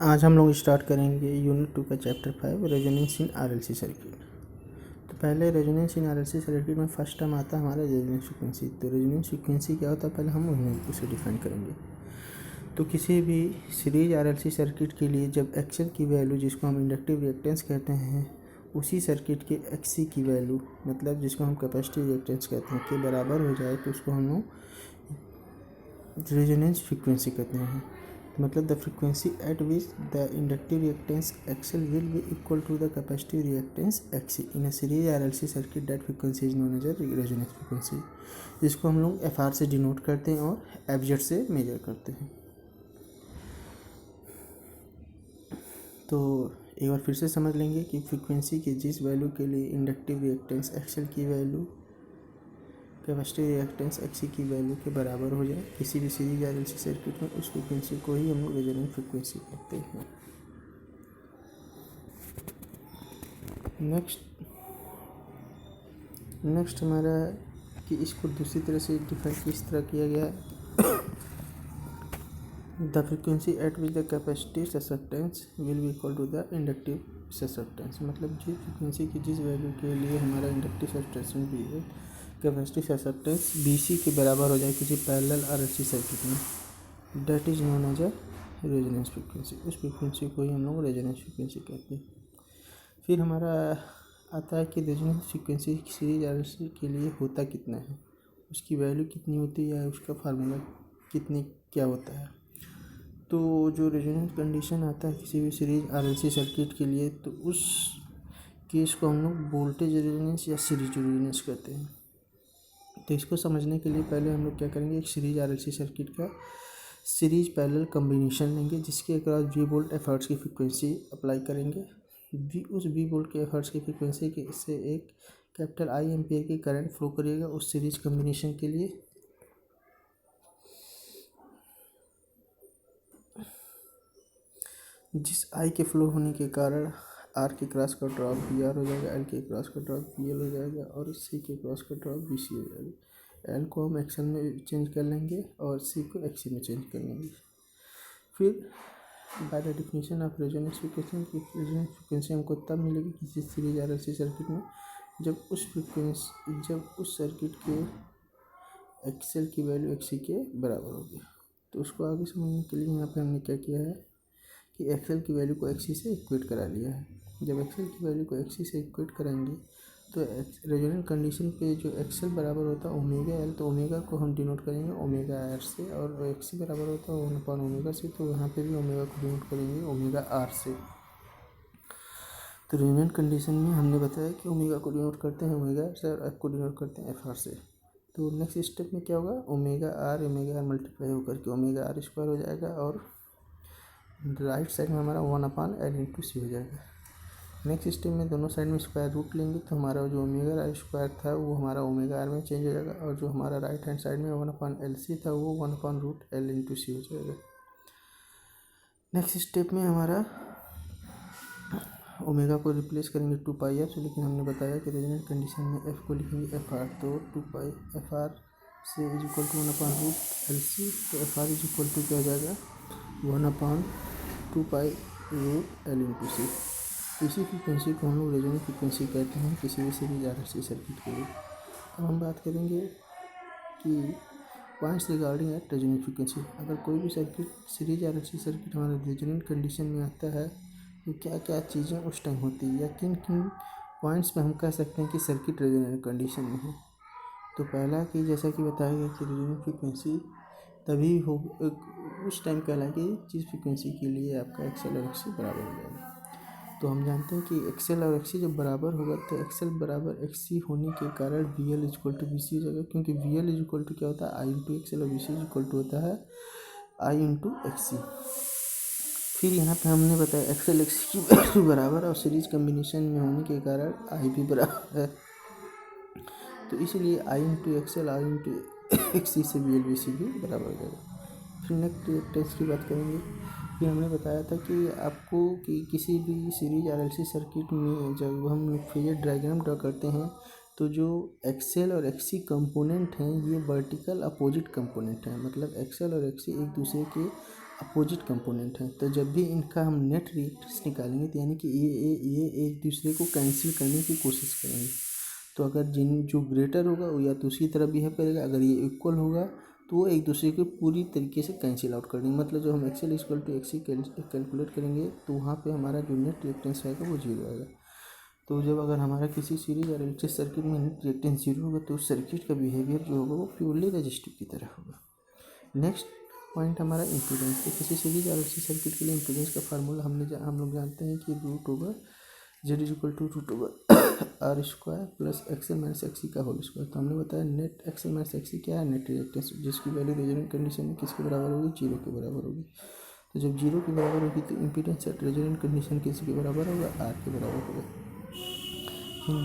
आज हम लोग स्टार्ट करेंगे यूनिट 2 का chapter 5 resonance in RLC circuit. तो पहले रेजोनेंस इन आरएलसी सर्किट में फर्स्ट टर्म आता है हमारा रेजोनेंस फ्रीक्वेंसी। तो रेजोनेंस फ्रीक्वेंसी क्या होता है पहले हम उसे डिफाइन करेंगे। तो किसी भी सीरीज आरएलसी सर्किट के लिए जब एक्सएल की वैल्यू जिसको हम इंडक्टिव रिएक्टेंस कहते हैं उसी सर्किट के एक्सी की वैल्यू मतलब जिसको हम कैपेसिटिव रिएक्टेंस कहते हैं के बराबर हो जाए तो उसको हम लोग रेजोनेंस फ्रीक्वेंसी कहते हैं। मतलब the frequency at which the inductive reactance XL will be equal to the capacitive reactance XC in a series RLC circuit that frequency is known as a resonance frequency, जिसको हम लोग F R से denote करते हैं और FZ से major करते हैं। तो एक बार फिर से समझ लेंगे कि फ्रीक्वेंसी के जिस वैल्यू के लिए इंडक्टिव रिएक्टेंस एक्सएल की वैल्यू कैपेसिटिव रिएक्टेंस एक्सी की वैल्यू के बराबर हो जाए किसी भी सीरीज आरएलसी सर्किट में, उस फ्रीक्वेंसी को ही हम लोग रेजोनेंस फ्रीक्वेंसी कहते हैं। नेक्स्ट हमारा कि इसको दूसरी तरह से डिफाइन किस तरह किया गया है। The frequency at which the capacitive susceptance will be equal to the inductive susceptance, मतलब जिस फ्रीक्वेंसी की जिस वैल्यू के लिए हमारा इंडक्टिव ससेप्टेंस भी है कैपेसिटिव ससेप्टेंस बीसी के बराबर हो जाए किसी पैरेलल आरएलसी सर्किट में, that is known as a resonance frequency. उस फ्रीक्वेंसी को ही हम लोग रेजोनेंस फ्रीक्वेंसी कहते हैं। फिर हमारा आता है कि रेजोनेंस फ्रीक्वेंसी सीरीज आरएलसी के लिए होता कितना है, उसकी वैल्यू कितनी होती है, उसका फार्मूला कितनी क्या होता है। तो जो रेजोनेंस कंडीशन आता है किसी भी सीरीज आरएलसी सर्किट के लिए तो उस केस को हम लोग वोल्टेज रेजोनेंस या सीरीज रेजोनेंस कहते हैं। तो इसको समझने के लिए पहले हम लोग क्या करेंगे, एक सीरीज आरएलसी सर्किट का सीरीज पैरेलल कॉम्बिनेशन लेंगे जिसके across V volt F hertz की फ्रीक्वेंसी अप्लाई करेंगे। उस वी वोल्ट के एफ हर्ट्ज की फ्रीक्वेंसी के से एक कैपिटल आई एम्पियर की करंट फ्लो करेगा उस सीरीज कॉम्बिनेशन के लिए। जिस आई के फ्लो होने के कारण आर के क्रॉस का ड्रॉप बी आर हो जाएगा, एल के क्रॉस का ड्रॉप बी एल हो जाएगा और सी के क्रॉस का ड्रॉप बी सी हो जाएगा। एल को हम एक्सएल में चेंज कर लेंगे और सी को एक्सी में चेंज कर लेंगे। फिर by the definition of resonance frequency हमको तब मिलेगी किसी सीरीज आरएलसी सर्किट में जब उस सर्किट के एक्सएल की वैल्यू एक्सी के बराबर होगी। तो उसको आगे समझने के लिए यहाँ पे हमने क्या किया है कि एक्सएल की वैल्यू को एक्सी से इक्वेट करा लिया है। जब एक्सएल की वैल्यू को एक्सी से इक्वेट कराएंगे तो रेजोनेंस कंडीशन पे जो एक्सएल बराबर होता है ओमेगा एल, तो ओमेगा को हम डिनोट करेंगे ओमेगा आर से, और एक्सी बराबर होता है 1 अपॉन ओमेगा से, तो यहाँ पे भी ओमेगा को डिनोट करेंगे ओमेगा आर से। तो रेजोनेंस कंडीशन में हमने बताया कि ओमेगा को डिनोट करते हैं ओमेगा से और एफ को डिनोट करते हैं एफ आर से। तो नेक्स्ट स्टेप में क्या होगा, ओमेगा आर मल्टीप्लाई होकर के ओमेगा आर स्क्वायर हो जाएगा और राइट साइड में हमारा 1 अपॉन एल इंटू सी हो जाएगा। नेक्स्ट स्टेप में दोनों साइड में स्क्वायर रूट लेंगे तो हमारा जो ओमेगा आर स्क्वायर था वो हमारा ओमेगा आर में चेंज हो जाएगा और जो हमारा राइट हैंड साइड में 1 अपॉन एल सी था वो 1 अपॉन रूट एल इंटू सी हो जाएगा। नेक्स्ट स्टेप में हमारा ओमेगा को रिप्लेस करेंगे 2 पाई एफ से, लेकिन हमने बताया कि रेजोनेंस कंडीशन में एफ को लिखेंगे एफ आर, तो 2 पाई एफ आर से is equal to 1 upon root L C, तो F R is equal to क्या हो जाएगा 1 upon 2 pi root L into C. इसी फ्रीक्वेंसी को हम लोग रेजोनेंस फ्रीक्वेंसी कहते हैं किसी भी सीरीज आरएलसी सर्किट के लिए। अब हम बात करेंगे कि points regarding at resonance frequency. अगर कोई भी सर्किट सीरीज आरएलसी सर्किट हमारे रेजोनेंस कंडीशन में आता है तो क्या क्या चीज़ें उस टाइम होती है या किन किन पॉइंट्स पे हम कह सकते हैं कि सर्किट रेजोनेंस कंडीशन में है। तो पहला कि जैसा कि बताया गया कि रेजोनेंस फ्रीक्वेंसी तभी हो उस टाइम कहलाएगी जिस फ्रीक्वेंसी के लिए आपका एक्सएल और एक्सी बराबर हो जाएगा। तो हम जानते हैं कि एक्सएल और एक्सी जब बराबर होगा तो एक्सएल बराबर एक्सी होने के कारण V L equal to B C हो जाएगा, क्योंकि वी एल इजक्वल टू क्या होता है आई इंटू एक्सएल और बी सी इजक्वल टू होता है आई इंटू एक्सी। फिर यहाँ पे हमने बताया एक्सएल एक्सी की वैल्यू बराबर और सीरीज कम्बिनेशन में होने के कारण आई भी बराबर है, तो इसलिए आई इंटू एक्सएल आई इंटू एक्सी से वी एल बी सी भी बराबर हो जाएगा। फिर नेक्स्ट रिएक्टेंस की बात करेंगे। फिर हमने बताया था कि आपको कि किसी भी सीरीज आरएलसी सर्किट में जब हम फेजर डायग्राम ड्रा करते हैं तो जो एक्सएल और एक्सी कंपोनेंट हैं ये वर्टिकल अपोजिट कंपोनेंट हैं, मतलब एक्सएल और एक्सी एक दूसरे के अपोजिट कंपोनेंट हैं, तो जब भी इनका हम नेट रिएक्टेंस निकालेंगे तो यानी कि ये एक दूसरे को कैंसिल करने की कोशिश करेंगे। तो अगर जो ग्रेटर होगा वो या तो उसकी तरफ बिहेव करेगा, अगर ये इक्वल होगा तो वो एक दूसरे को पूरी तरीके से कैंसिल आउट कर देंगे। मतलब जब हम XL equal to XC calculate करेंगे तो वहाँ पे हमारा जो नेट रिएक्टेंस आएगा वो जीरो आएगा। तो जब अगर हमारा किसी सीरीज और एलएचएस सर्किट में नेट रिएक्टेंस जीरो होगा तो उस सर्किट का बिहेवियर जो होगा वो प्योरली रेजिस्टिव की तरह होगा। नेक्स्ट पॉइंट हमारा इम्पीडेंस। तो किसी सीरीज और एलएचएस सर्किट के लिए इम्पीडेंस का फार्मूला हम लोग जानते हैं कि root over Z is equal to root over R square plus XL minus XC का होल स्क्वायर। तो हमने बताया नेट एक्सएल माइनस एक्सी क्या है, नेट रिएक्टेंस, जिसकी वैल्यू रेजोनेंट कंडीशन में किसके बराबर होगी, जीरो के बराबर होगी। तो जब जीरो के बराबर होगी तो इम्पीडेंस एट रेजोनेंट कंडीशन किसके बराबर होगा, आर के बराबर होगा।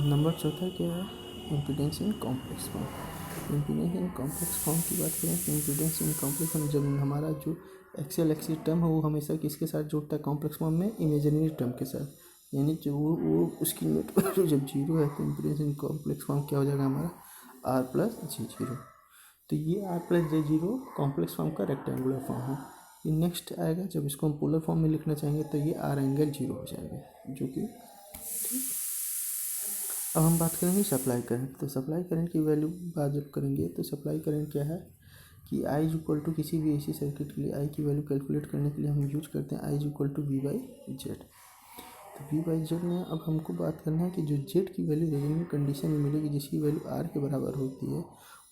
नंबर चौथा क्या है, impedance in complex form. Impedance in complex form की बात करें तो इम्पीडेंस इन कॉम्प्लेक्स फॉर्म जब हमारा जो एक्सएल एक्सी टर्म है वो हमेशा किसके साथ जुड़ता है कॉम्प्लेक्स फॉर्म में, इमेजिनरी टर्म के साथ, यानी जो वो उसकी नेट वैल्यू जब जीरो है तो इम्पीडेंस इन कॉम्प्लेक्स फॉर्म क्या हो जाएगा हमारा, आर प्लस जे जीरो। तो ये R plus J zero complex form का रेक्टेंगुलर फॉर्म है। ये नेक्स्ट आएगा जब इसको हम पोलर फॉर्म में लिखना चाहेंगे तो ये आर एंगल जीरो हो जाएगा, जो कि ठीक। अब हम बात करेंगे सप्लाई करंट। तो सप्लाई करंट की वैल्यू बात जब करेंगे तो सप्लाई करंट क्या है कि आई इज इक्वल टू किसी भी एसी सर्किट के लिए आई की वैल्यू कैलकुलेट करने के लिए हम यूज करते हैं I is equal to V by Z. तो वी बाई जेड में अब हमको बात करना है कि जो जेड की वैल्यू रेजोनेंट कंडीशन में मिलेगी जिसकी वैल्यू आर के बराबर होती है,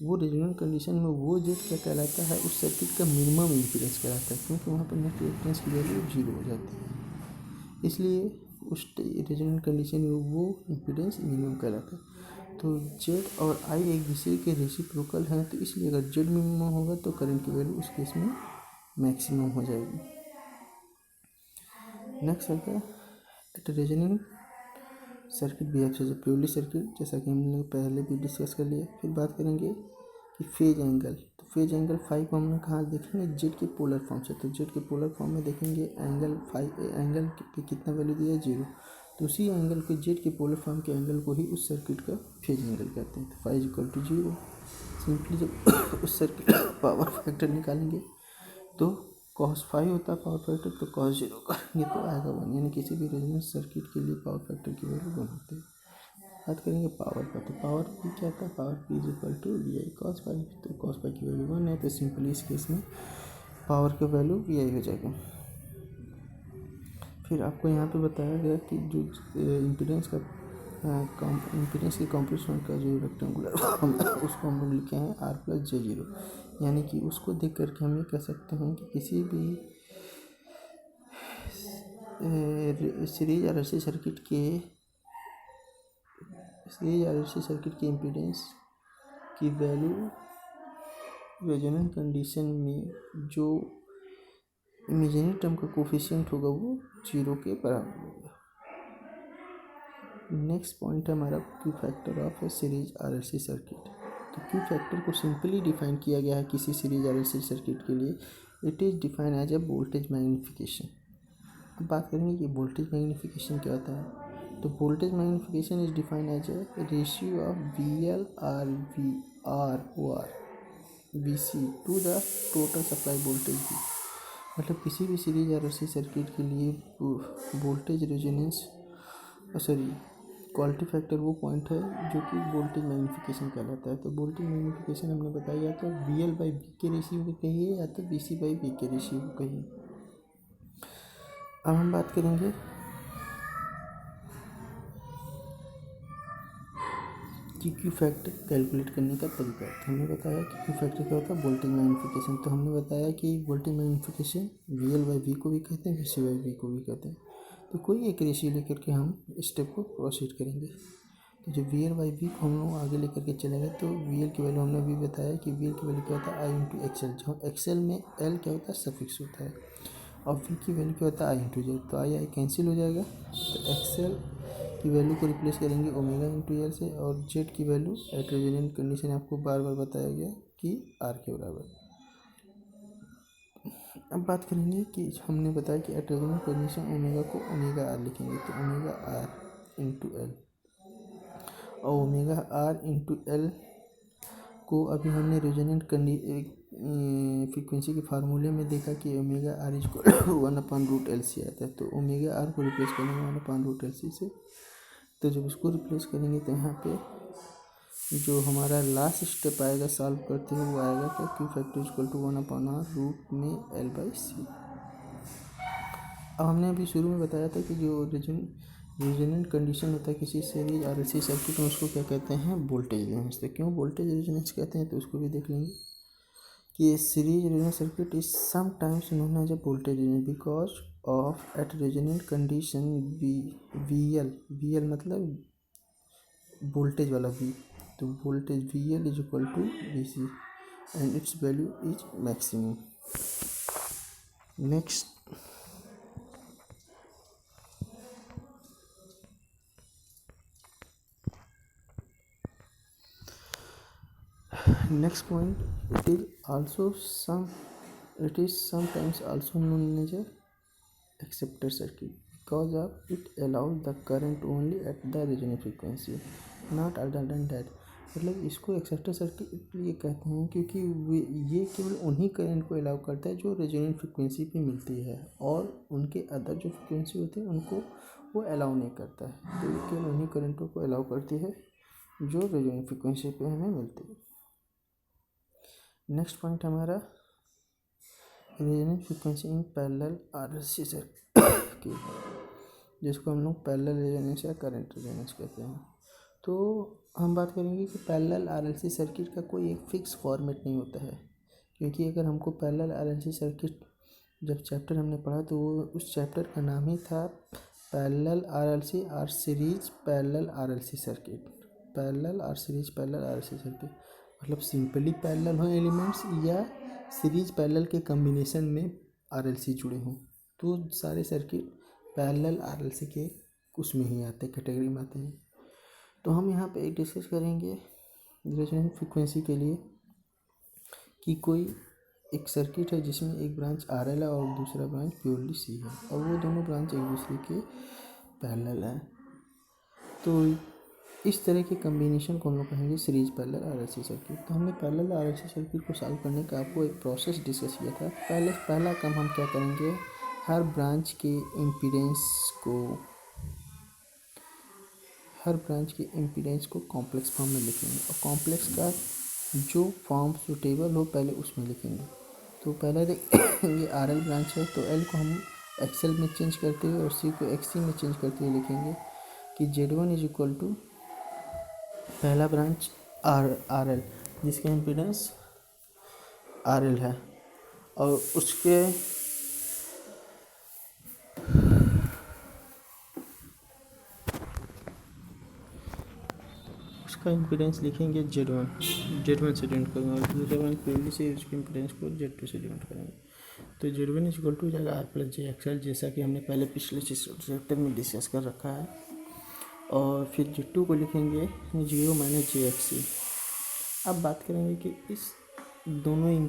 वो रेजोनेंट कंडीशन में वो जेड क्या कहलाता है, उस सर्किट का मिनिमम इम्पीडेंस कहलाता है, क्योंकि वहाँ पर नेट रिएक्टेंस की वैल्यू जीरो हो जाती है। इसलिए उस रेजोनेंट कंडीशन में वो इम्पीडेंस मिनिमम कहलाता है। तो जेड और आई एक दूसरे के रेसिप्रोकल हैं, तो इसलिए अगर जेड मिनिमम होगा तो करंट की वैल्यू उस केस में मैक्सिमम हो जाएगी। नेक्स्ट है at resonant circuit behaves as a purely circuit, जैसा कि हमने पहले भी डिस्कस कर लिया। फिर बात करेंगे कि फेज एंगल। तो फेज एंगल फाइव को हमने कहाँ देखेंगे, जेड के पोलर फॉर्म से। तो जेड के पोलर फॉर्म में देखेंगे एंगल फाइव, एंगल पे कितना वैल्यू दिया है, जीरो। तो उसी एंगल को जेड के पोलर फॉर्म के एंगल को ही उस सर्किट का फेज एंगल कहते हैं। तो phi equal to zero. Simply जब उस सर्किट का पावर फैक्टर निकालेंगे तो कॉस फाइव होता है पावर फैक्टर, तो कॉस जीरो करेंगे तो आएगा वन, यानी किसी भी रेजोनेंस सर्किट के लिए पावर फैक्टर की वैल्यू वन होती है। बात करेंगे पावर का। तो पावर पी क्या था, power P is equal to V I cos phi. तो कॉस फाइव की वैल्यू वन है, तो सिंपली इस केस में पावर की वैल्यू वी आई हो जाएगा। फिर आपको यहाँ पे बताया गया कि जो इम्पीडेंस का इम्पीडेंस के कॉम्प्लेक्स का जो रेक्टेंगुलर फॉर्म है उसको हम लोग लिखे हैं आर प्लस जे जीरो, यानी कि उसको देख करके हम ये कह सकते हैं कि किसी भी सीरीज आरएलसी सर्किट के इम्पीडेंस की वैल्यू रेजोनेंट कंडीशन में जो इमेजिनरी टर्म का कोफिशिएंट होगा वो जीरो के बराबर होगा। नेक्स्ट पॉइंट है हमारा Q factor of a series RLC circuit. तो क्यू फैक्टर को सिंपली डिफाइन किया गया है किसी सीरीज आरएलसी सर्किट के लिए, it is define as a voltage magnification. अब बात करेंगे कि वोल्टेज मैग्नीफिकेशन क्या होता है। तो voltage magnification is define as a ratio of V L R V R O R V C to the total supply voltage भी। मतलब किसी भी सीरीज आरएलसी सर्किट के लिए वोल्टेज रेजोनेंस क्वालिटी फैक्टर वो पॉइंट है जो कि वोल्टेज मैग्नीफिकेशन कहलाता है। तो वोल्टेज मैग्नीफिकेशन हमने बताया या तो वी एल बाई वी के रेशियो को कहिए या तो वी सी बाई वी के रेशियो को कहिए। अब हम बात करेंगे कि क्यू फैक्टर कैलकुलेट करने का तरीका। तो हमने बताया कि क्यू फैक्टर क्या होता है, वोल्टेज मैग्नीफिकेशन। तो हमने बताया कि voltage magnification V L by V को भी कहते हैं, वी सी बाई वी को भी कहते हैं। तो कोई एक रेशियो लेकर के हम स्टेप को प्रोसीड करेंगे। तो जो वी एल बाई वी को हम लोग आगे लेकर के चलेंगे तो वी एल की वैल्यू हमने अभी बताया कि वी एल की वैल्यू क्या होता है, आई इंटू एक्सएल। जो एक्सएल में एल क्या होता है, सफिक्स होता है, और वी की वैल्यू क्या होता है, आई इंटू जेड। तो आई कैंसिल हो जाएगा, तो एक्सएल की वैल्यू को रिप्लेस करेंगे ओमेगा इंटू एल से, और जेड की वैल्यू एट रेजोनेंट कंडीशन आपको बार बार बताया गया कि आर के बराबर। अब बात करेंगे कि हमने बताया कि एट रेजोनेंट कंडीशन ओमेगा को ओमेगा आर लिखेंगे। तो ओमेगा आर इंटू एल, और ओमेगा आर इंटू एल को अभी हमने फ्रीक्वेंसी के फार्मूले में देखा कि ओमेगा आर इक्वल 1/√LC आता है, तो ओमेगा आर को रिप्लेस करेंगे 1/√LC से। तो जब उसको रिप्लेस करेंगे तो यहाँ पे जो हमारा लास्ट स्टेप आएगा सॉल्व करते हुए वो आएगा क्या, क्यू फैक्टर इक्वल टू 1/√में L/C। अब हमने अभी शुरू में बताया था कि जो रेजोनेंट कंडीशन होता है किसी सीरीज RLC सर्किट में, उसको क्या कहते हैं, वोल्टेज रेजोनेंस। तो क्यों वोल्टेज रेजोनेंस कहते हैं तो उसको भी देख लेंगे कि series resonance circuit is sometimes known as a voltage resonance because of at resonant condition VL मतलब वोल्टेज वाला V, तो voltage VL is equal to VC and it's value is maximum. Next point, it is sometimes also known as a acceptor circuit because of it allows the current only at the resonant frequency not other than that। मतलब इसको acceptor circuit इसलिए कहते हैं क्योंकि ये केवल उन्हीं current को अलाउ करता है जो रेजोनेंट फ्रिक्वेंसी पे मिलती है, और उनके अदर जो फ्रिक्वेंसी होती है उनको वो अलाउ नहीं करता है। तो ये केवल उन्हीं करंटों को अलाउ करती है जो रेजोनेंट फ्रिक्वेंसी पे हमें मिलती है। नेक्स्ट पॉइंट हमारा resonant frequency in parallel RLC circuit, जिसको हम लोग पैरेलल रेजोनेंस या करंट रेजोनेंस कहते हैं। तो हम बात करेंगे कि पैरेलल RLC सर्किट का कोई एक फिक्स फॉर्मेट नहीं होता है, क्योंकि अगर हमको पैरेलल RLC सर्किट जब चैप्टर हमने पढ़ा तो वो उस चैप्टर का नाम ही था पैरेलल RLC और series parallel RLC circuit. Parallel और सीरीज पैरेलल RLC सर्किट मतलब सिंपली पैरेलल हो एलिमेंट्स या सीरीज पैरेलल के कम्बिनेशन में RLC जुड़े हों, तो सारे सर्किट पैरेलल RLC के उसमें ही आते, कैटेगरी में आते हैं। तो हम यहाँ पे एक डिस्कस करेंगे रेजोनेंट फ्रिक्वेंसी के लिए कि कोई एक सर्किट है जिसमें एक ब्रांच RL है और दूसरा ब्रांच प्योरली C है, और वो दोनों ब्रांच एक दूसरे के पैरेलल हैं। तो इस तरह के कम्बिनेशन को हम लोग कहेंगे सीरीज पैरेलल RLC सर्किट। तो हमने पैरेलल RLC सर्किट को सॉल्व करने का आपको एक प्रोसेस डिस्कस किया था। पहला काम हम क्या करेंगे, हर ब्रांच के इम्पीडेंस को कॉम्प्लेक्स फॉर्म में लिखेंगे, और कॉम्प्लेक्स का जो फॉर्म सुटेबल हो पहले उसमें लिखेंगे। तो पहले देखेंगे RL ब्रांच है तो L को हम XL में चेंज करते हुए और C को XC में चेंज करते हुए लिखेंगे कि Z1 इज इक्वल टू पहला ब्रांच RL जिसका इम्पीडेंस RL है, और उसका इम्पीडेंस लिखेंगे Z1 से डिनोट करेंगे, और Z1 प्योरली से उसके इम्पीडेंस को Z2 से डिनोट करेंगे। तो Z1 इज इक्वल टू जाएगा R+jXL, जैसा कि हमने पहले पिछले चैप्टर में डिस्कस कर रखा है। और फिर Z2 को लिखेंगे 0 - jXC। अब बात करेंगे कि इस दोनों ये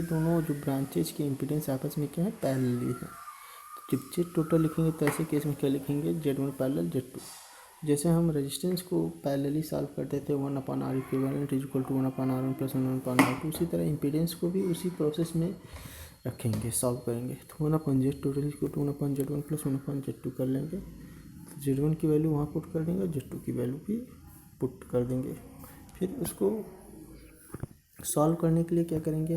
दोनों जो ब्रांचेज के इम्पीडेंस आपस में क्या है, पैरेलली है। तो जब Z टोटल लिखेंगे तो ऐसे केस में क्या लिखेंगे, Z1 पैरेलल Z2। जैसे हम रेजिस्टेंस को पैरेलली सॉल्व करते थे 1/R equivalent is equal to 1/R1 + 1/R2, उसी तरह इम्पीडेंस को भी उसी प्रोसेस में रखेंगे, सॉल्व करेंगे। तो 1/Z total equal to 1/Z1 + 1/Z2 कर लेंगे। तो Z1 की वैल्यू वहाँ पुट कर देंगे, Z2 की वैल्यू भी पुट कर देंगे। फिर उसको सॉल्व करने के लिए क्या करेंगे,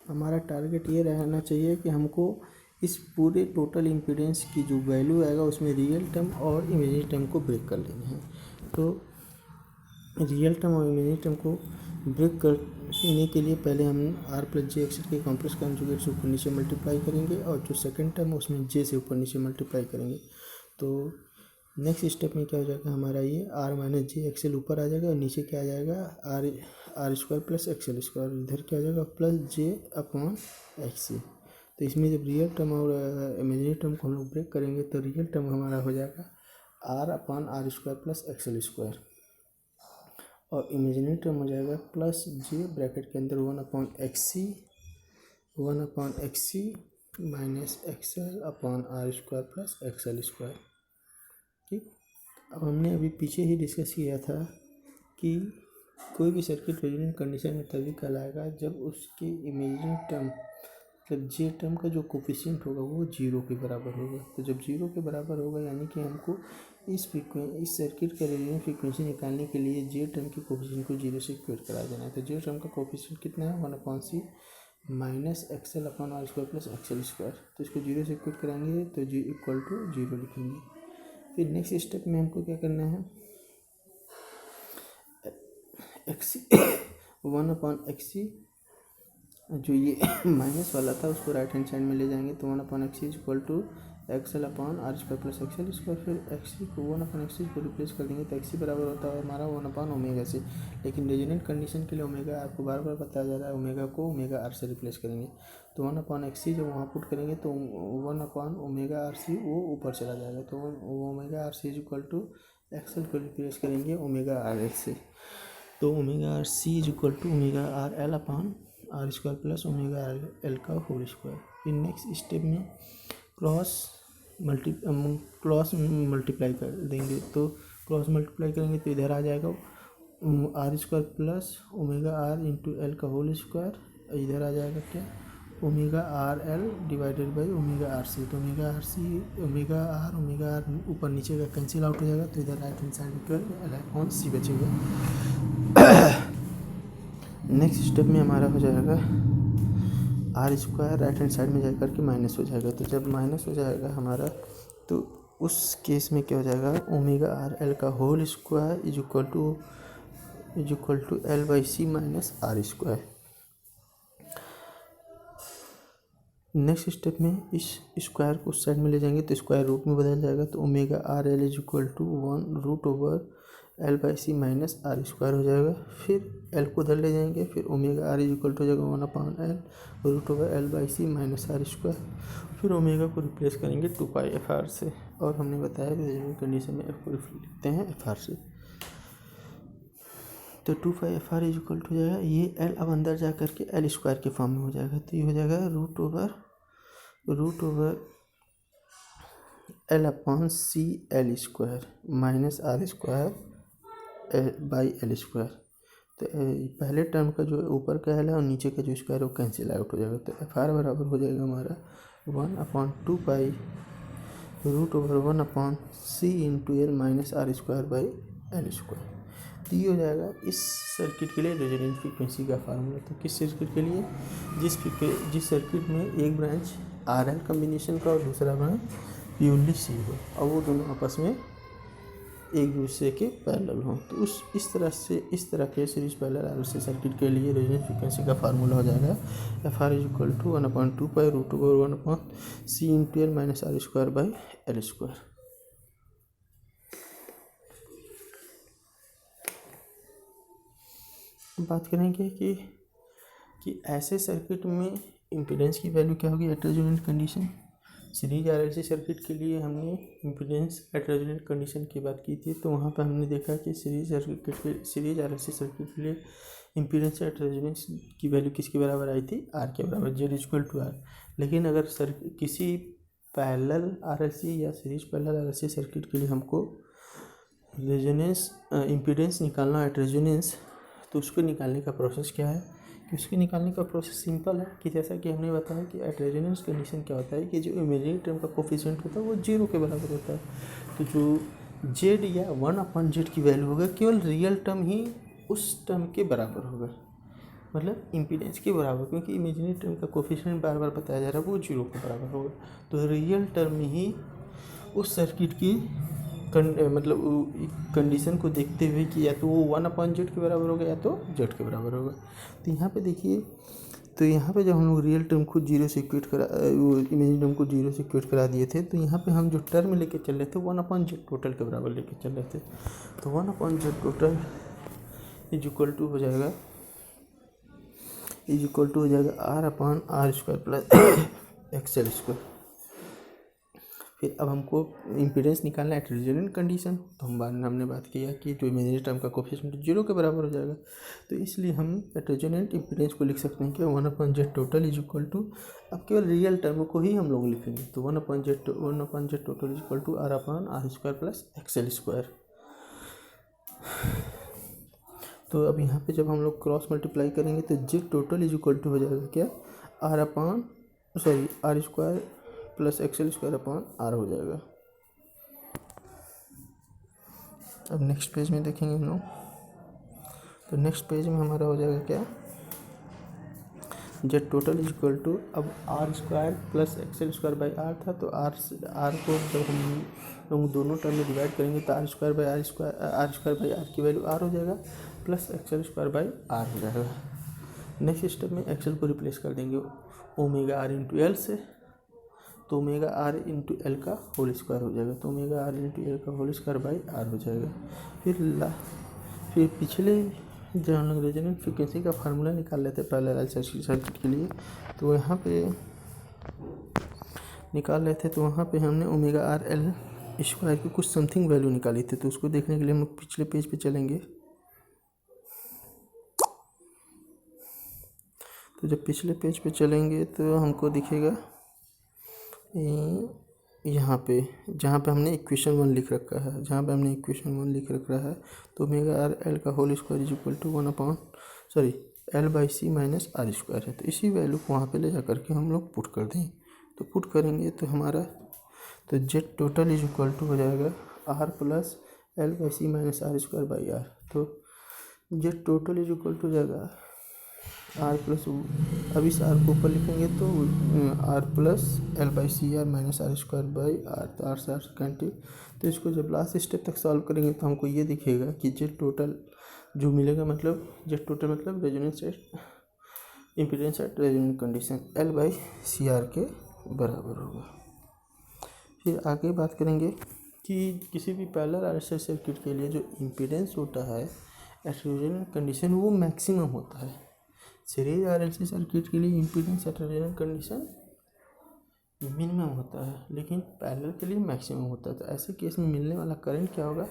हमारा टारगेट ये रहना चाहिए कि हमको इस पूरे टोटल इम्पीडेंस की जो वैल्यू आएगा उसमें रियल टर्म और इमेजिनरी टर्म को ब्रेक कर लेना है। तो रियल टर्म और इमेजिनरी टर्म को ब्रेक करने के लिए पहले हम R+jXL के कॉम्प्लेक्स कॉन्जुगेट से ऊपर नीचे मल्टीप्लाई करेंगे, और जो सेकंड टर्म है उसमें J से ऊपर नीचे मल्टीप्लाई करेंगे। तो नेक्स्ट स्टेप में क्या हो जाएगा, हमारा ये R - jXL ऊपर आ जाएगा और नीचे क्या आ जाएगा, R² + XL², इधर क्या आ जाएगा +J/XC। तो इसमें जब रियल टर्म और इमेजिनरी टर्म को हम लोग ब्रेक करेंगे तो रियल टर्म हमारा हो जाएगा R/R² + XL², और इमेजिनरी टर्म हो जाएगा +J ब्रैकेट के अंदर 1/XC - XL/R² + XL²। ठीक। अब हमने अभी पीछे ही डिस्कस किया था कि कोई भी सर्किट रेजोनेंट कंडीशन में तभी कहलाएगा जब उसकी इमेजिनरी टर्म मतलब जे टर्म का जो कोफिशिएंट होगा वो जीरो के बराबर होगा। तो जब जीरो के बराबर होगा यानी कि हमको इस सर्किट का रेजोनेंट फ्रीक्वेंसी निकालने के लिए जे टर्म के कोफिशिएंट को जीरो से इक्वेट करा देना है। तो जे टर्म का कोफिशिएंट कितना है 1/c minus XL upon R square plus XL square. तो इसको जीरो से इक्वेट कराएंगे तो जी इक्वल टू जीरो लिखेंगे। फिर नेक्स्ट स्टेप में हमको क्या करना है, एक्सी 1/xc जो ये माइनस वाला था उसको राइट हैंड साइड में ले जाएंगे तो 1/xc is equal to XL upon R square plus XL square. फिर एक्सी को 1/xc को रिप्लेस कर देंगे तो एक्सी बराबर होता है हमारा 1/ओमेगा से। लेकिन रेजोनेंट कंडीशन के लिए ओमेगा आपको बार बार बताया जा रहा है ओमेगा को ओमेगा आर से रिप्लेस करेंगे। तो 1/xc जब वहाँ पुट करेंगे तो 1/ओमेगा आर सी वो ऊपर चला जाएगा। तो omega R C is equal to XL को रिप्लेस करेंगे ओमेगा आर एल से। तो omega R C is equal to omega R L upon R square plus omega L का होल स्क्वायर। फिर नेक्स्ट स्टेप में क्रॉस मल्टीप्लाई कर देंगे। तो क्रॉस मल्टीप्लाई करेंगे तो इधर आ जाएगा R square plus omega R into L का होल स्क्वायर। इधर आ जाएगा क्या omega R L divided by omega R C. तो ओमेगा आर ऊपर नीचे का कैंसिल आउट हो जाएगा। तो इधर राइट हैंड साइड में एल अपॉन सी बचेगा। नेक्स्ट स्टेप में हमारा हो जाएगा R square right hand side में जा करके माइनस हो जाएगा। तो जब माइनस हो जाएगा हमारा तो उस केस में क्या हो जाएगा ओमेगा आर एल का whole square is equal to L by C minus R square. Next step में इस स्क्वायर को उस साइड में ले जाएंगे तो स्क्वायर रूट में बदल जाएगा। तो omega R L is equal to 1/रूट L by C minus R square हो जाएगा। फिर एल को उधर ले जाएंगे फिर omega R is equal to हो जाएगा 1/एल by C minus R square. फिर ओमेगा को रिप्लेस करेंगे 2πfr से। और हमने बताया रेजोनेंट कंडीशन में एफ को लिखते हैं fr से। तो 2πfr इज इक्वल टू हो जाएगा ये एल अब अंदर जा करके एल स्क्वायर के फॉर्म में हो जाएगा। तो ये हो जाएगा root over L upon C L square minus R square by L square. तो पहले टर्म का जो ऊपर का एल है और नीचे का जो स्क्वायर है वो कैंसिल आउट हो जाएगा। तो एफ आर बराबर हो जाएगा हमारा 1/2π root over 1/c into L minus R square by L square. तो ये हो जाएगा इस सर्किट के लिए रेजोनेंट फ्रीक्वेंसी का फार्मूला। तो किस सर्किट के लिए जिस सर्किट में एक ब्रांच आर एल कम्बिनेशन का और दूसरा ब्रांच प्योरली सी हो और वो दोनों आपस में एक दूसरे के पैरेलल हों। तो इस तरह के सीरीज पैरेलल आरएलसी सर्किट के लिए रेजोनेंट फ्रीक्वेंसी का फार्मूला हो जाएगा F R is equal to 1/2π root over 1/c into L minus R square by L square. बात करेंगे कि ऐसे सर्किट में इम्पीडेंस की वैल्यू क्या होगी at resonant condition. Series RLC circuit के लिए हमने इम्पीडेंस एट रेजोनेंट कंडीशन की बात की थी। तो वहाँ पर हमने देखा कि सीरीज आरएलसी सर्किट के लिए इम्पीडेंस एट रेजोनेंस की वैल्यू किसके बराबर आई थी आर के बराबर जेड इक्वल टू आर। लेकिन अगर किसी पैरेलल आरएलसी या सीरीज पैरेलल आरएलसी सर्किट के लिए हमको रेजोनेंस इम्पीडेंस निकालना एट रेजोनेंस तो उसको निकालने का प्रोसेस क्या है कि उसके निकालने का प्रोसेस सिंपल है कि जैसा कि हमने बताया कि एट रेजोनेंस कंडीशन क्या होता है कि जो इमेजिनरी टर्म का कोफिशिएंट होता है वो जीरो के बराबर होता है। तो जो जेड या 1/z की वैल्यू होगा केवल रियल टर्म ही उस टर्म के बराबर होगा, मतलब इम्पीडेंस के बराबर, क्योंकि इमेजिनरी टर्म का कोफिशिएंट बार बार बताया जा रहा है वो जीरो के बराबर होगा। तो रियल टर्म ही उस सर्किट की मतलब कंडीशन को देखते हुए कि या तो वो 1/z के बराबर होगा या तो z के बराबर होगा। तो यहाँ पे देखिए, तो यहाँ पे जब हम लोग रियल टर्म को जीरो से इक्वेट करा वो इमेजिनरी टर्म को जीरो से इक्वेट करा दिए थे तो यहाँ पे हम जो टर्म लेके चल रहे थे 1/z टोटल के बराबर लेके चल रहे थे। तो 1/z total is equal to हो जाएगा r/r square plus XL square. फिर अब हमको इम्पीडेंस निकालना है एट रेजोनेंट कंडीशन। तो हमने बात किया कि जो इमेजिनरी टर्म का कोफिशिएंट जीरो के बराबर हो जाएगा। तो इसलिए हम एट रेजोनेंट इम्पीडेंस को लिख सकते हैं कि 1/z total is equal to, अब केवल रियल टर्म को ही हम लोग लिखेंगे। तो 1/z total is equal to r/r square plus XL square. तो अब यहाँ पे जब हम लोग क्रॉस मल्टीप्लाई करेंगे तो Z total is equal to हो जाएगा क्या, R square plus XL square upon R हो जाएगा। अब नेक्स्ट पेज में देखेंगे हम लोग, तो नेक्स्ट पेज में हमारा हो जाएगा क्या, Z total is equal to, अब R square plus XL square by R था, तो आर को जब हम लोग दोनों टर्म में डिवाइड करेंगे तो आर स्क्वायर बाई आर की वैल्यू आर हो जाएगा plus XL square by R हो जाएगा। नेक्स्ट स्टेप में एक्सएल को रिप्लेस कर देंगे ओमेगा आर इंटू एल से, तो ओमेगा आर इंटू एल का होल स्क्वायर हो जाएगा, तो ओमेगा आर इंटू एल का होल स्क्वायर बाई आर हो जाएगा। फिर पिछले जब हम लोग रेजोनेंट फ्रीक्वेंसी का फार्मूला निकाल लेते हैं पैरेलल सर्किट के लिए, तो यहाँ पे निकाल रहे थे, तो वहाँ पे हमने ओमेगा आर एल स्क्वायर की कुछ समथिंग वैल्यू निकाली थी। तो उसको देखने के लिए हम पिछले पेज पे चलेंगे, तो जब पिछले पेज पे चलेंगे तो हमको दिखेगा यहाँ पे, जहाँ पे हमने इक्वेशन 1 लिख रखा है, तो ओमेगा आर एल का whole square is equal to L by C minus R square है। तो इसी वैल्यू को वहाँ पे ले जा करके हम लोग पुट कर दें, तो पुट करेंगे तो हमारा तो Z total is equal to हो जाएगा R plus L by C minus R square by R. तो Z total is equal to हो जाएगा आर प्लस, अब इस आर को ऊपर लिखेंगे तो R plus L by C R minus R square by R, तो आर से आर कैंसिल। तो इसको जब लास्ट स्टेप तक सॉल्व करेंगे तो हमको ये दिखेगा कि जेड टोटल जो मिलेगा, मतलब जेड टोटल मतलब resonance at impedance at resonant condition L by C R के बराबर होगा। फिर आगे बात करेंगे कि किसी भी पैरेलल आरएलसी सर्किट के लिए जो इम्पीडेंस होता है एट रेजोनेंट कंडीशन वो मैक्सिमम होता है। सीरीज आरएलसी सर्किट के लिए impedance at resonant condition minimum होता है, लेकिन पैरेलल के लिए मैक्सिमम होता है। तो ऐसे केस में मिलने वाला करंट क्या होगा,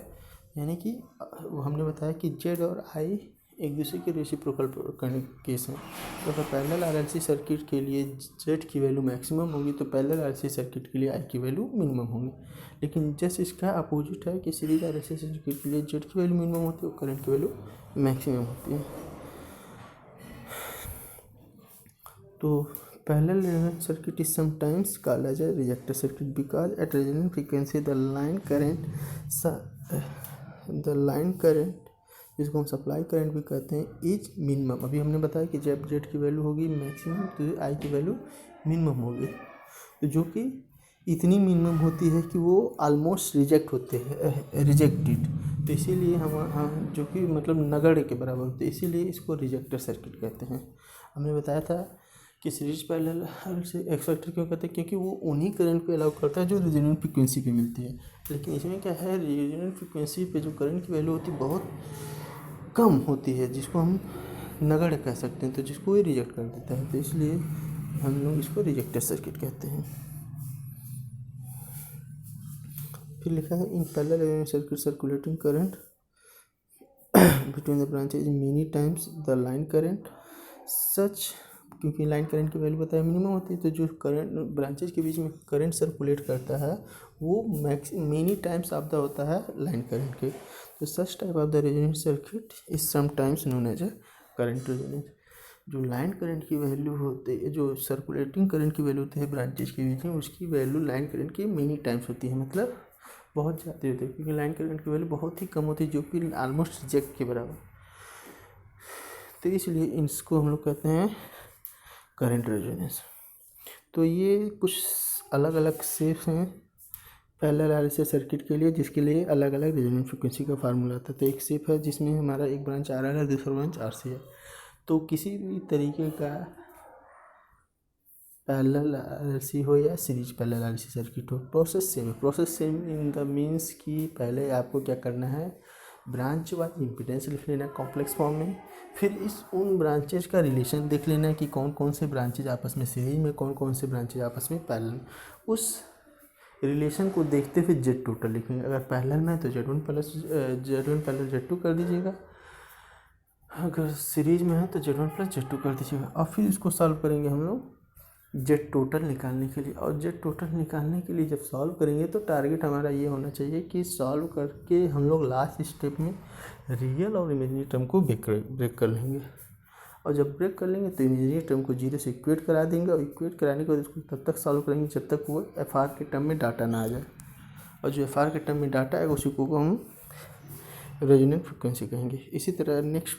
यानी कि हमने बताया कि जेड और आई एक दूसरे के रेसिप्रोकल केस हैं। तो अगर पैरेलल आरएलसी सर्किट के लिए जेड की वैल्यू मैक्सिमम होगी तो पैरेलल आरएलसी सर्किट के लिए आई की वैल्यू मिनिमम होगी। लेकिन जैसे इसका अपोजिट है कि सीरीज आरएलसी सर्किट के लिए जेड की वैल्यू मिनिमम होती है और करंट की वैल्यू मैक्सिमम होती है। तो parallel resonant circuit is sometimes called as a rejector circuit because at resonant frequency the line current जिसको हम सप्लाई करंट भी कहते हैं इज मिनिमम। अभी हमने बताया कि जब जेड की वैल्यू होगी मैक्सिमम तो आई की वैल्यू मिनिमम होगी, तो जो कि इतनी मिनिमम होती है कि वो ऑलमोस्ट रिजेक्ट होते हैं, रिजेक्टेड। तो इसीलिए हम जो कि मतलब नगण्य के बराबर होते हैं, इसीलिए इसको रिजेक्टर सर्किट कहते हैं। हमने बताया था कि सीरीज पैरेलल से एक्सेक्टर क्यों कहते हैं, क्योंकि वो उन्हीं करंट को अलाउ करता है जो रेजोनेंट फ्रीक्वेंसी पे मिलती है। लेकिन इसमें क्या है, रेजोनेंट फ्रीक्वेंसी पे जो करंट की वैल्यू होती है बहुत कम होती है, जिसको हम नगण्य कह सकते हैं, तो जिसको ये रिजेक्ट कर देता है। तो इसलिए हम लोग इसको रिजेक्टर सर्किट कहते हैं। फिर लिखा है in parallel resonant circuit circulating current between the branches many times the line current such, क्योंकि लाइन करंट की वैल्यू बताया मिनिमम होती है, तो जो करंट ब्रांचेज के बीच में करंट सर्कुलेट करता है वो मेनी टाइम्स ऑफ द होता है लाइन करंट के। तो such type of the resonant circuit is sometimes known as a current resonance. जो लाइन करंट की वैल्यू होती है, जो सर्कुलेटिंग करंट की वैल्यू होती है ब्रांचेज के बीच में, उसकी वैल्यू लाइन करंट की मेनी टाइम्स होती है, मतलब बहुत ज़्यादा होती है, क्योंकि लाइन करंट की वैल्यू बहुत ही कम होती है जो कि ऑलमोस्ट रिजेक्ट के बराबर। तो इसलिए इसको हम लोग कहते हैं करंट रेजोनेंस। तो ये कुछ अलग अलग शेप्स हैं पैरेलल आरएलसी सर्किट के लिए, जिसके लिए अलग अलग रेजोनेंट फ्रीक्वेंसी का फार्मूला आता है। तो एक शेप है जिसमें हमारा एक ब्रांच आर एल है, दूसरा ब्रांच आर सी है। तो किसी भी तरीके का पैरेलल आरएलसी हो या सीरीज पैरेलल आरएलसी सर्किट हो, process same in the means कि पहले आपको क्या करना है, ब्रांच वाइज इम्पीडेंस लिख लेना कॉम्प्लेक्स फॉर्म में। फिर उन ब्रांचेज का रिलेशन देख लेना कि कौन कौन से ब्रांचेज आपस में सीरीज में, कौन कौन से ब्रांचेज आपस में पैरेलल में। उस रिलेशन को देखते हुए जेड टोटल लिखेंगे। अगर पैरेलल में है तो Z one parallel Z two कर दीजिएगा, अगर सीरीज में है तो Z one plus Z two कर दीजिएगा। और फिर इसको सॉल्व करेंगे हम लोग जेड टोटल निकालने के लिए। और जेड टोटल निकालने के लिए जब सॉल्व करेंगे तो टारगेट हमारा ये होना चाहिए कि सॉल्व करके हम लोग लास्ट स्टेप में रियल और इमेजिनरी टर्म को ब्रेक कर लेंगे। और जब ब्रेक कर लेंगे तो इमेजिनरी टर्म को 0 से इक्वेट करा देंगे, और इक्वेट कराने के बाद उसको तब तक सॉल्व करेंगे जब तक वो एफ आर के टर्म में डाटा ना आ जाए। और जो एफ आर के टर्म में डाटा आएगा उसी को हम रेजोनेंट फ्रिक्वेंसी कहेंगे। इसी तरह नेक्स्ट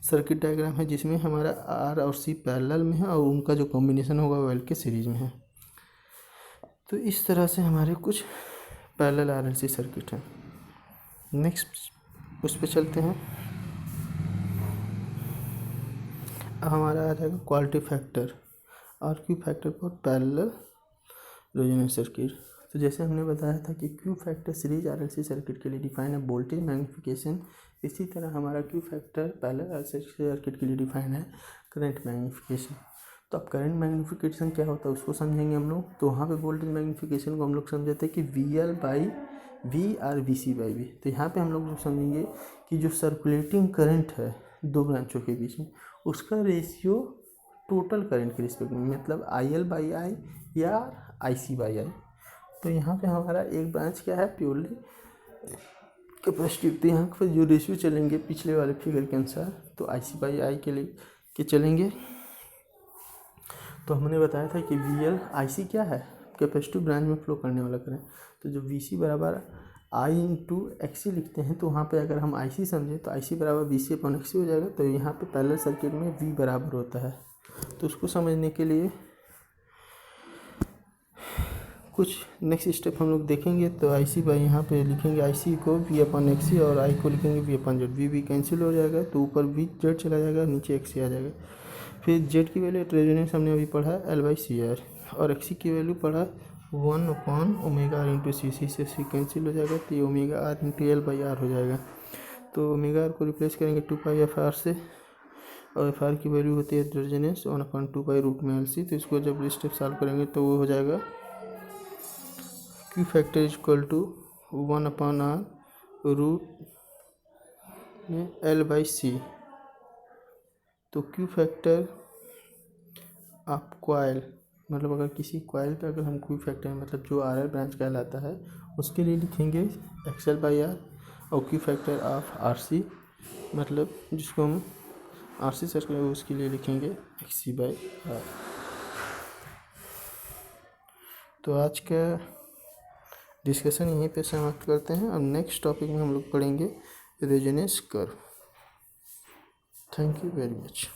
सर्किट डायग्राम है जिसमें हमारा आर और सी पैरेलल में है और उनका जो कॉम्बिनेशन होगा वो एल के सीरीज में है। तो इस तरह से हमारे कुछ पैरेलल आरएलसी सर्किट हैं। नेक्स्ट उस पर चलते हैं। अब हमारा आ जाएगा क्वालिटी फैक्टर और Q factor for parallel resonant circuit. तो जैसे हमने बताया था कि Q factor series RLC circuit के लिए डिफाइन है वोल्टेज मैग्नीफिकेशन, इसी तरह हमारा Q factor parallel RLC circuit के लिए डिफाइन है करंट मैग्नीफिकेशन। तो अब करंट मैग्नीफिकेशन क्या होता है उसको समझेंगे हम लोग। तो वहाँ पे वोल्टेज मैग्नीफिकेशन को हम लोग समझते हैं कि VL बाई V और VC बाई V। तो यहाँ पे हम लोग समझेंगे कि जो सर्कुलेटिंग करंट है दो ब्रांचों के बीच में उसका रेशियो टोटल करंट के रिस्पेक्ट में, मतलब IL बाई I या IC बाई I। तो यहाँ पे हमारा एक ब्रांच क्या है प्योरली कैपेसिटिव। तो यहाँ पर जो रेशियो चलेंगे पिछले वाले फिगर के अनुसार तो IC बाई I के लिए के चलेंगे। तो हमने बताया था कि VL IC क्या है कैपेसिटिव ब्रांच में फ्लो करने वाला करंट। तो जो VC बराबर I इंटू XC लिखते हैं तो वहाँ पे अगर हम IC समझें तो IC बराबर VC अपॉन XC हो जाएगा। तो यहाँ पे पैरेलल सर्किट में V बराबर होता है। तो उसको समझने के लिए कुछ नेक्स्ट स्टेप हम लोग देखेंगे। तो IC बाई यहाँ पे लिखेंगे IC को V अपॉन XC और I को लिखेंगे V upon Z। V cancel हो जाएगा तो ऊपर V Z चला जाएगा, नीचे XC आ जाएगा। फिर Z की वैल्यू रेजोनेंस हमने अभी पढ़ा L/CR और XC की वैल्यू पढ़ा 1 अपॉन ओमेगा आर इंटू सी से सी कैंसिल हो जाएगा तो ये ओमेगा आर इंटू L/R हो जाएगा। तो ओमेगा आर को रिप्लेस करेंगे 2πFR से और FR की वैल्यू होती है रेजोनेंस 1/2π√LC। तो इसको जब स्टेप सॉल्व करेंगे तो वो हो जाएगा Q factor is equal to 1 upon R root L/C। तो Q फैक्टर आप कॉइल मतलब अगर किसी कॉइल पे अगर हम Q फैक्टर मतलब जो RL ब्रांच कहलाता है उसके लिए लिखेंगे XL/R और Q फैक्टर ऑफ RC मतलब जिसको हम RC सर्किट उसके लिए लिखेंगे XC/R। तो आज का डिस्कशन यहीं पे समाप्त करते हैं। अब नेक्स्ट टॉपिक में हम लोग पढ़ेंगे resonance curve. Thank you very much.